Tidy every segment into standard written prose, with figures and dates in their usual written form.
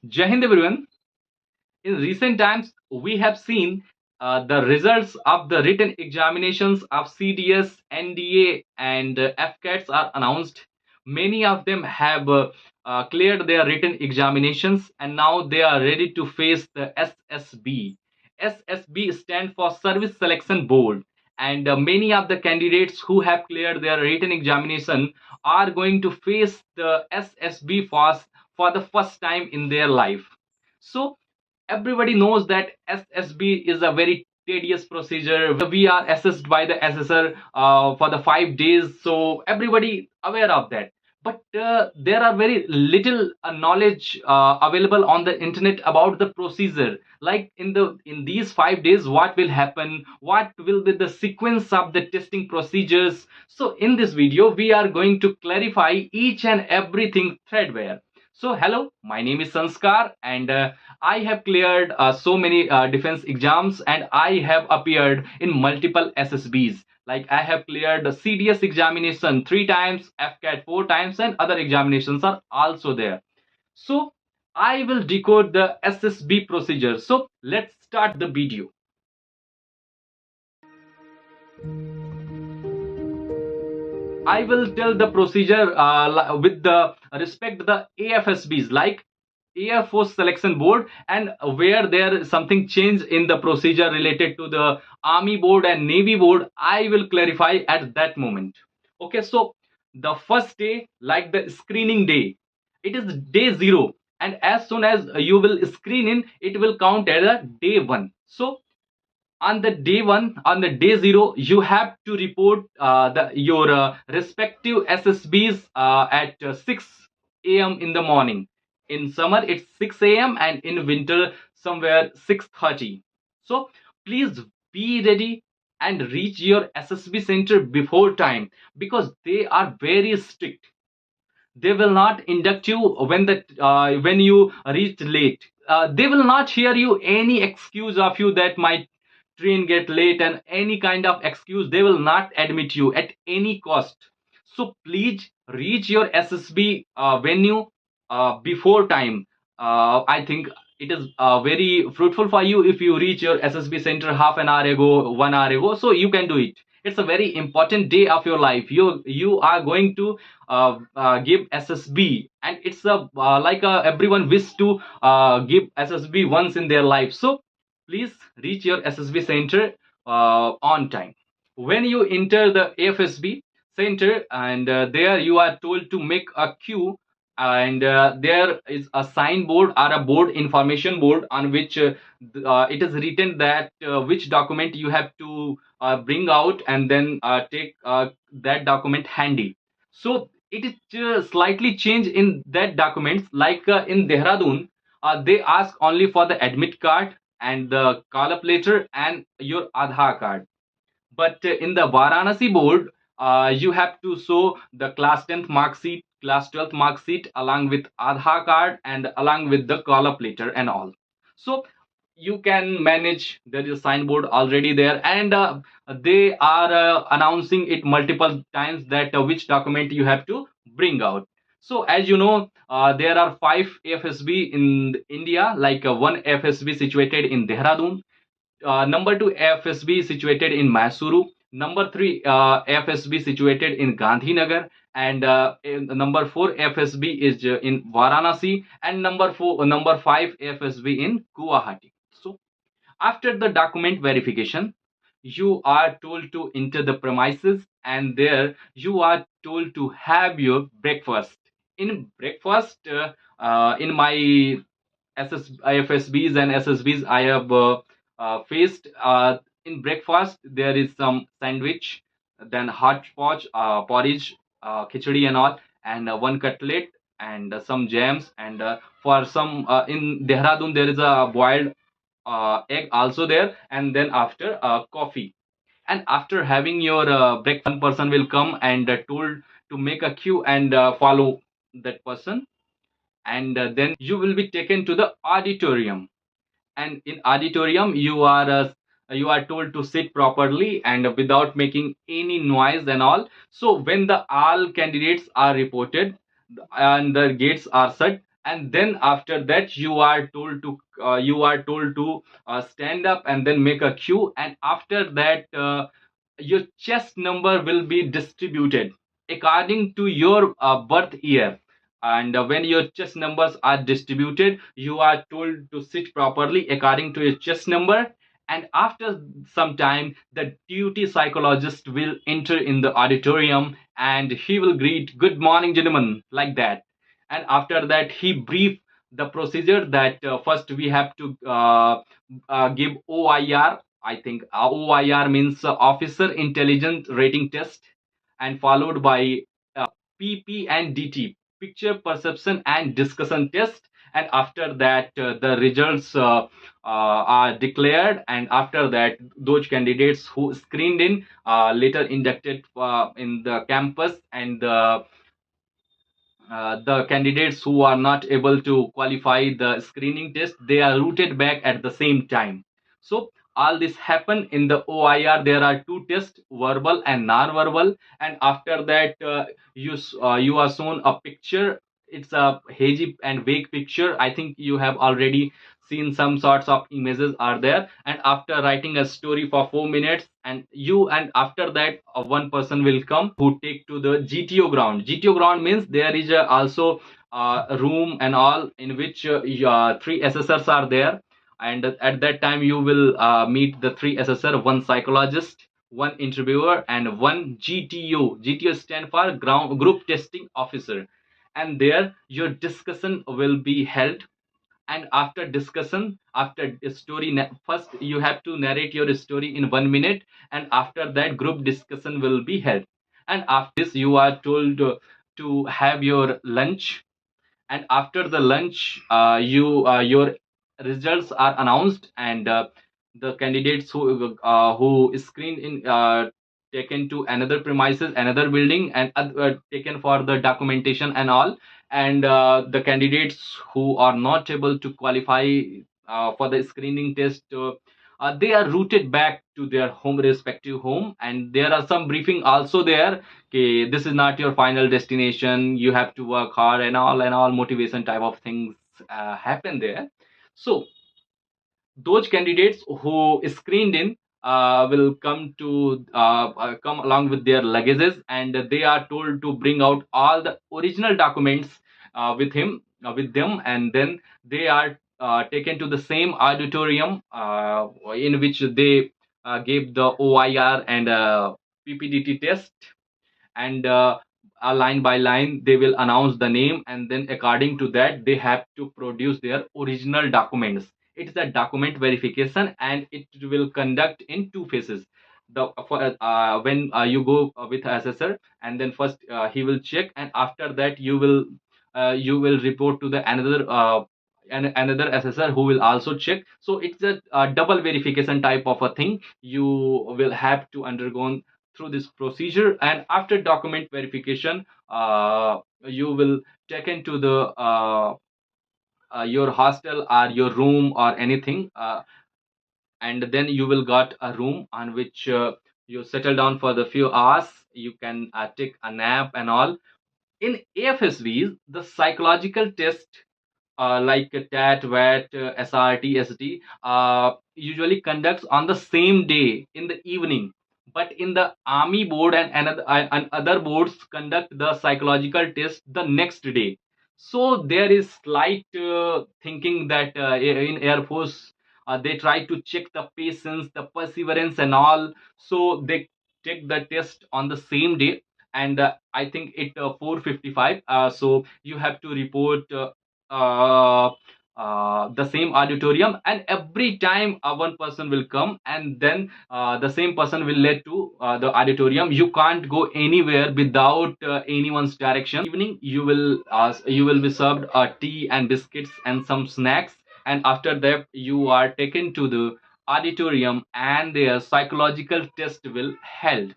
Jai Hind everyone. In recent times, we have seen the results of the written examinations of CDS, NDA, and FCATs are announced. Many of them have cleared their written examinations and now they are ready to face the SSB. SSB stands for Service Selection Board, and many of the candidates who have cleared their written examination are going to face the SSB for the first time in their life. So everybody knows that SSB is a very tedious procedure. We are assessed by the assessor for the 5 days, so everybody aware of that. But there are very little knowledge available on the internet about the procedure. Like in these 5 days, what will happen? What will be the sequence of the testing procedures? So in this video, we are going to clarify each and everything threadbare. So hello, my name is Sanskar, and I have cleared so many defense exams and I have appeared in multiple SSBs. Like I have cleared the CDS examination 3 times, FCAT 4 times, and other examinations are also there. So I will decode the SSB procedure. So let's start the video. I will tell the procedure with the respect the AFSBs, like Air Force Selection Board, and where there is something changed in the procedure related to the Army Board and Navy Board, I will clarify at that moment. Okay, so the first day, like the screening day, it is day 0, and as soon as you will screen in, it will count as a day 1. So on the day 1, on the day 0, you have to report your respective SSBs at 6 a.m. in the morning. In summer it's 6 a.m. and in winter somewhere 6:30. So please be ready and reach your SSB center before time, because they are very strict. They will not induct you when you reach late. They will not hear you any excuse of you that my train get late, and any kind of excuse they will not admit you at any cost. So please reach your SSB venue before time. I think it is very fruitful for you if you reach your SSB center half an hour ago, 1 hour ago. So you can do it. It's a very important day of your life. You are going to give SSB, and it's a like everyone wish to give SSB once in their life. So please reach your SSB center on time. When you enter the AFSB center, and there you are told to make a queue, and there is a signboard or a board information board on which it is written that which document you have to bring out, and then take that document handy. So it is slightly changed in that documents, like in Dehradun, they ask only for the admit card and the call up letter and your Aadhaar card. But in the Varanasi board, you have to show the class 10th mark sheet, class 12th mark sheet, along with Aadhaar card and along with the call up letter and all. So you can manage. There is a signboard already there, and they are announcing it multiple times that which document you have to bring out. So as you know, there are 5 FSB in India, like one FSB situated in Dehradun, number 2 FSB situated in Mysuru, number 3 FSB situated in Gandhinagar, and number 4 FSB is in Varanasi, and number 5 FSB in Guwahati. So after the document verification, you are told to enter the premises, and there you are told to have your breakfast. In breakfast, in my IFSBs and SSBs I have faced. In breakfast, there is some sandwich, then hot porridge, khichdi and all, and one cutlet, and some jams, and for some in Dehradun there is a boiled egg also there, and then after coffee. And after having your breakfast, one person will come and told to make a queue and follow that person, and then you will be taken to the auditorium. And in auditorium you are told to sit properly and without making any noise and all. So when the all candidates are reported and the gates are shut, and then after that you are told to stand up and then make a queue, and after that your chest number will be distributed according to your birth year. And when your chest numbers are distributed, you are told to sit properly according to your chest number. And after some time, the duty psychologist will enter in the auditorium and he will greet, "Good morning, gentlemen," like that. And after that, he brief the procedure that first we have to give OIR. I think OIR means Officer Intelligence Rating Test, and followed by PP and DT, Picture Perception and Discussion Test. And after that, the results are declared. And after that, those candidates who screened in later inducted in the campus, and the candidates who are not able to qualify the screening test, they are routed back at the same time. So all this happen in the OIR. There are two tests, verbal and non-verbal. And after that, you are shown a picture. It's a hazy and vague picture. I think you have already seen some sorts of images are there. And after writing a story for 4 minutes, and after that, one person will come who take to the GTO ground. GTO ground means there is also a room and all in which three assessors are there. And at that time you will meet the three assessor, one psychologist, one interviewer, and one GTO. GTO stand for ground group testing officer. And there your discussion will be held. And after discussion, after a story, first you have to narrate your story in 1 minute, and after that group discussion will be held. And after this, you are told to have your lunch. And after the lunch, your results are announced, and the candidates who screened in taken to another premises, another building, and taken for the documentation and all. And the candidates who are not able to qualify for the screening test, they are routed back to their home, respective home. And there are some briefing also there. Okay, this is not your final destination, you have to work hard, and all motivation type of things happen there. So those candidates who screened in will come along with their luggages, and they are told to bring out all the original documents with them. And then they are taken to the same auditorium in which they gave the OIR and PPDT test. And line by line they will announce the name, and then according to that they have to produce their original documents. It's a document verification, and it will conduct in two phases. When you go with assessor, and then first he will check, and after that you will report to the another assessor who will also check. So it's a double verification type of a thing you will have to undergo through this procedure. And after document verification, you will taken to the your hostel or your room or anything, and then you will got a room on which you settle down for the few hours. You can take a nap and all. In AFSBs, the psychological test like TAT, VAT, SRT, ST, usually conducts on the same day in the evening. But in the Army board and other boards conduct the psychological test the next day. So there is slight thinking that in Air Force they try to check the patience, the perseverance, and all. So they take the test on the same day. And I think it 4:55. So you have to report. Uh, the same auditorium, and every time one person will come, and then the same person will lead to the auditorium. You can't go anywhere without anyone's direction. Evening you will be served tea and biscuits and some snacks. And after that you are taken to the auditorium, and their psychological test will held.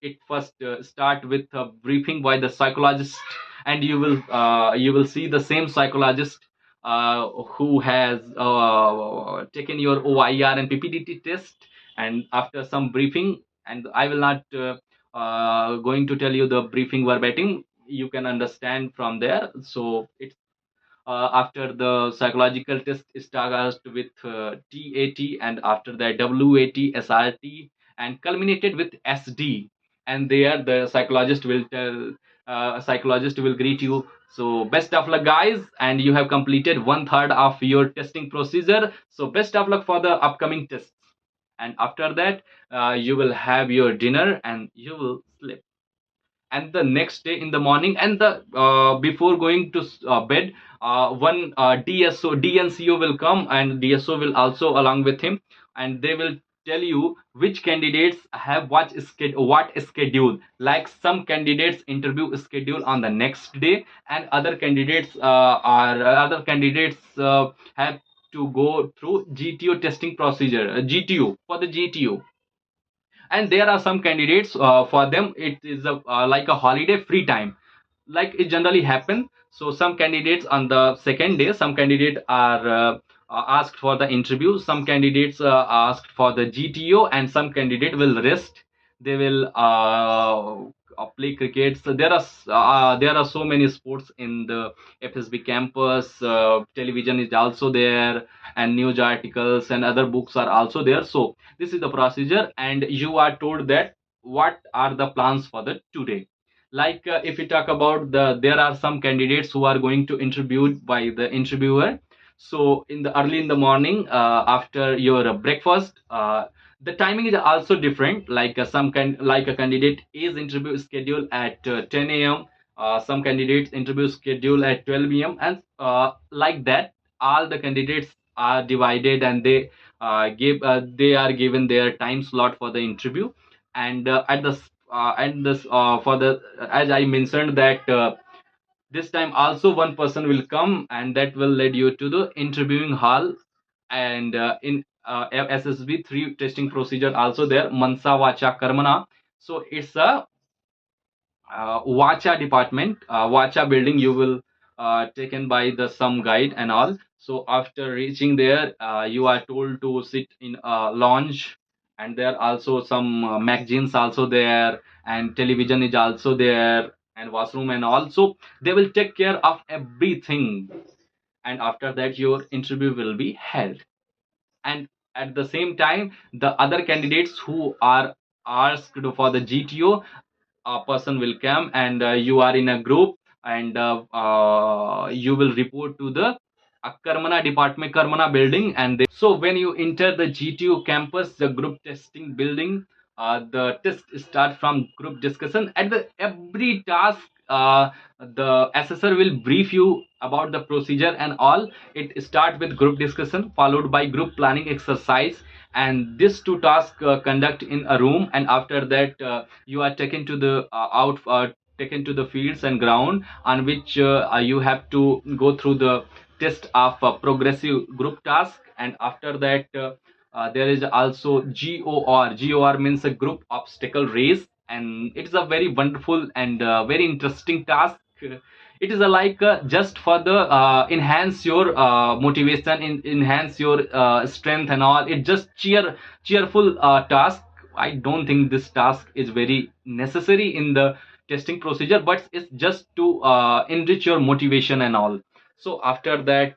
It first start with a briefing by the psychologist, and you will see the same psychologist who has taken your OIR and PPDT test. And after some briefing, and I will not going to tell you the briefing verbatim, you can understand from there. So it's After the psychological test starts with TAT, and after that WAT, SRT, and culminated with SD. And there the psychologist will greet you. So best of luck, guys, and you have completed one third of your testing procedure. So best of luck for the upcoming tests. And after that, you will have your dinner and you will sleep. And the next day in the morning, and the before going to bed, one DNCO will come, and DSO will also along with him, and they will tell you which candidates have what schedule. Like some candidates interview schedule on the next day, and other candidates have to go through GTO testing procedure, GTO for the GTO. And there are some candidates, for them it is like a holiday free time, like it generally happen. So some candidates on the second day, some candidates are asked for the interview, some candidates asked for the GTO, and some candidate will rest. They will play cricket. So there are so many sports in the FSB campus. Television is also there, and news articles and other books are also there. So this is the procedure, and you are told that what are the plans for the today. Like if we talk about there are some candidates who are going to interviewed by the interviewer. So in the early in the morning, after your breakfast, the timing is also different. Like like a candidate is interview scheduled at 10 a.m. Some candidates interview schedule at 12 p.m. And like that, all the candidates are divided, and they are given their time slot for the interview. And at the and this for the as I mentioned that this time also one person will come, and that will lead you to the interviewing hall. And in SSB 3 testing procedure also there, Mansa Vacha Karmana. So it's a Vacha department, Vacha building. You will taken by the some guide and all. So after reaching there, you are told to sit in a lounge, and there are also some magazines also there, and television is also there, and washroom and all. So they will take care of everything, and after that your interview will be held. And at the same time, the other candidates who are asked for the GTO, a person will come, and you are in a group, and you will report to the Karmana department, Karmana building. And so when you enter the GTU campus, the group testing building, the test start from group discussion. At the every task, the assessor will brief you about the procedure and all. It start with group discussion, followed by group planning exercise, and these two tasks conduct in a room. And after that, you are taken to the taken to the fields and ground on which you have to go through the test of progressive group task. And after that, there is also GOR means a group obstacle race, and it's a very wonderful and very interesting task. It is a like just for the enhance your motivation, enhance your strength and all. It just cheerful task. I don't think this task is very necessary in the testing procedure, but it's just to enrich your motivation and all. So after that,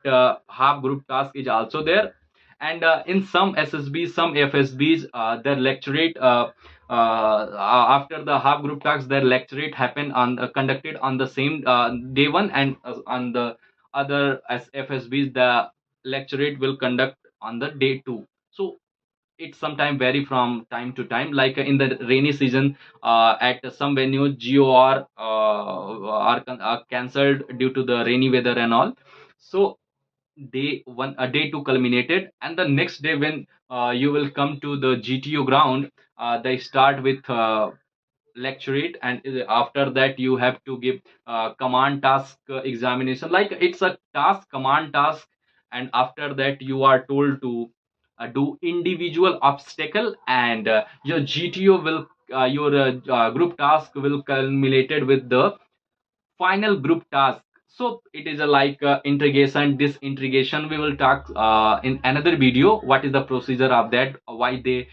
half group task is also there. And in some SSBs, some FSBs, their lecturate after the half group task, their lecturate happen on conducted on the same day one. And on the other as FSBs, the lecturate will conduct on the day two. So it sometimes vary from time to time. Like in the rainy season, at some venues GOR are cancelled due to the rainy weather and all. So day one, a day two culminated, and the next day when you will come to the GTO ground, they start with lecturate. And after that you have to give command task examination. Like it's a task, command task. And after that you are told to do individual obstacle, and your GTO will your group task will culminated with the final group task. So it is a like integration. This integration we will talk in another video, what is the procedure of that, why they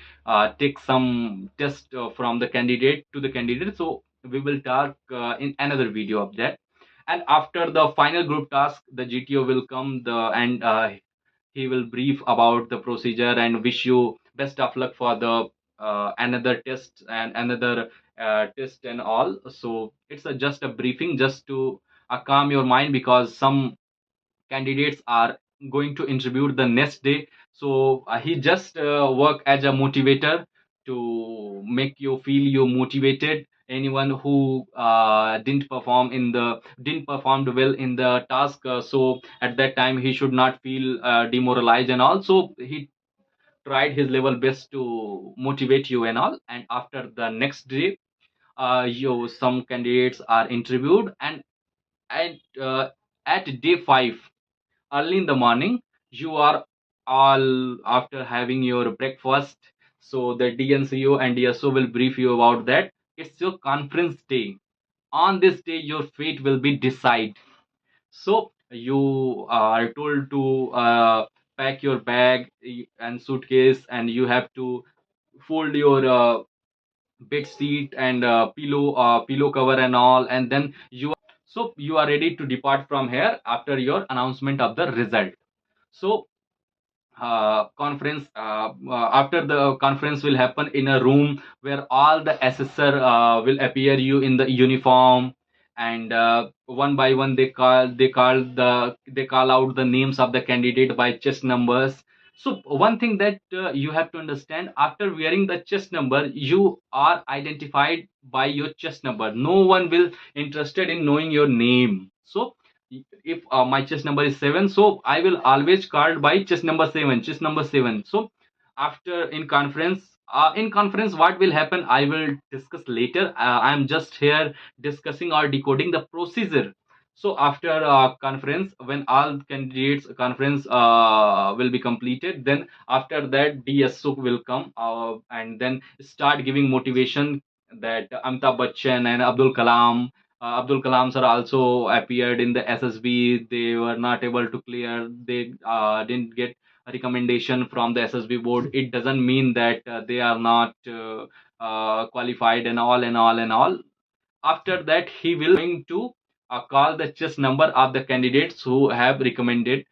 take some test from the candidate to the candidate. So we will talk in another video of that. And after the final group task, the GTO will come and he will brief about the procedure and wish you best of luck for the another test and another test and all. So it's just a briefing just to calm your mind, because some candidates are going to interview the next day. So he just work as a motivator to make you feel you motivated. Anyone who didn't performed well in the task, so at that time he should not feel demoralized and all. So he tried his level best to motivate you and all. And after the next day, you some candidates are interviewed, and at day 5, early in the morning, you are all after having your breakfast. So the DNCO and DSO will brief you about that. It's your conference day. On this day, your fate will be decided. So you are told to pack your bag and suitcase, and you have to fold your bed sheet and pillow cover and all, and then you are ready to depart from here after your announcement of the result. So conference after the conference will happen in a room where all the assessor will appear you in the uniform, and one by one they call out the names of the candidate by chest numbers. So one thing that you have to understand, after wearing the chest number, you are identified by your chest number. No one will interested in knowing your name. So if my chest number is 7, so I will always called by chest number 7, chest number 7. So after in conference what will happen I will discuss later. I am just here discussing or decoding the procedure. So after conference, when all candidates conference will be completed, then after that DSO will come and then start giving motivation that Amitabh Bachchan and Abdul Kalam sir also appeared in the SSB. They were not able to clear. They didn't get a recommendation from the SSB board. It doesn't mean that they are not qualified and all and all and all. After that, he will going to call the chess number of the candidates who have recommended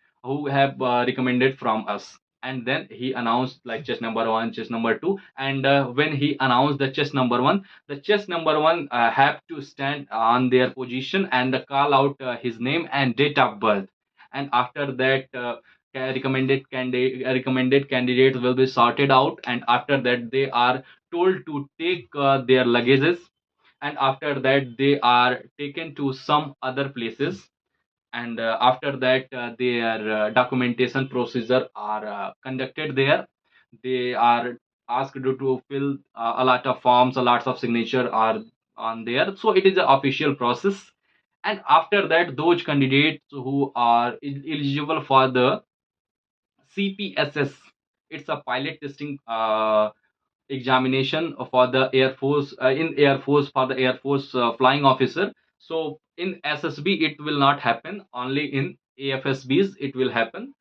from us. And then he announced like chess number 1, chess number 2. And when he announced the chess number 1, the chess number 1 have to stand on their position and call out his name and date of birth. And after that, recommended candidates will be sorted out, and after that they are told to take their luggages, and after that they are taken to some other places. And after that their documentation procedure are conducted there. They are asked to fill a lot of forms, a lots of signature are on there, so it is an official process. And after that, those candidates who are eligible for the CPSS, it's a pilot testing examination for the Air Force, in Air Force, for the Air Force flying officer. So in SSB it will not happen, only in AFSBs it will happen.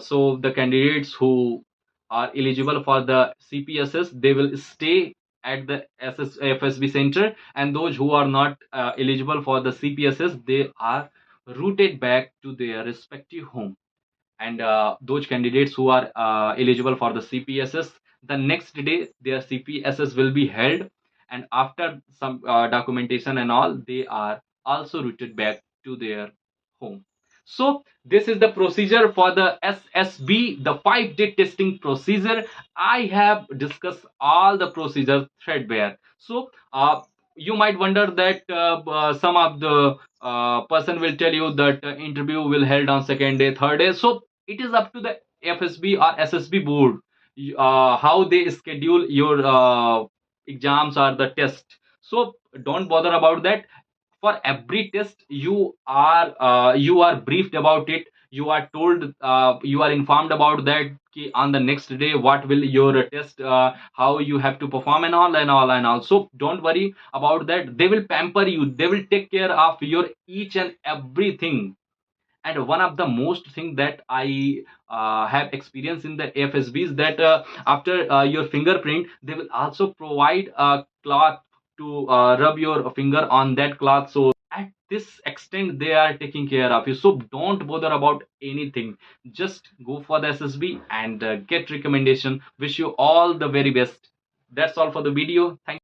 So the candidates who are eligible for the CPSS, they will stay at the AFSB center, and those who are not eligible for the CPSS, they are routed back to their respective home. And those candidates who are eligible for the CPSS, the next day their CPSS will be held, and after some documentation and all, they are also routed back to their home. So this is the procedure for the SSB, the 5-day testing procedure. I have discussed all the procedures threadbare. So you might wonder that some of the person will tell you that interview will held on second day, third day. So it is up to the FSB or SSB board how they schedule your exams or the test. So don't bother about that. For every test you are briefed about it. You are told, you are informed about that on the next day what will your test, how you have to perform and all and all and all. So don't worry about that. They will pamper you, they will take care of your each and everything. And one of the most thing that I have experienced in the FSB is that after your fingerprint, they will also provide a cloth to rub your finger on that cloth. So at this extent they are taking care of you. So don't bother about anything, just go for the SSB and get recommendation. Wish you all the very best. That's all for the video. Thank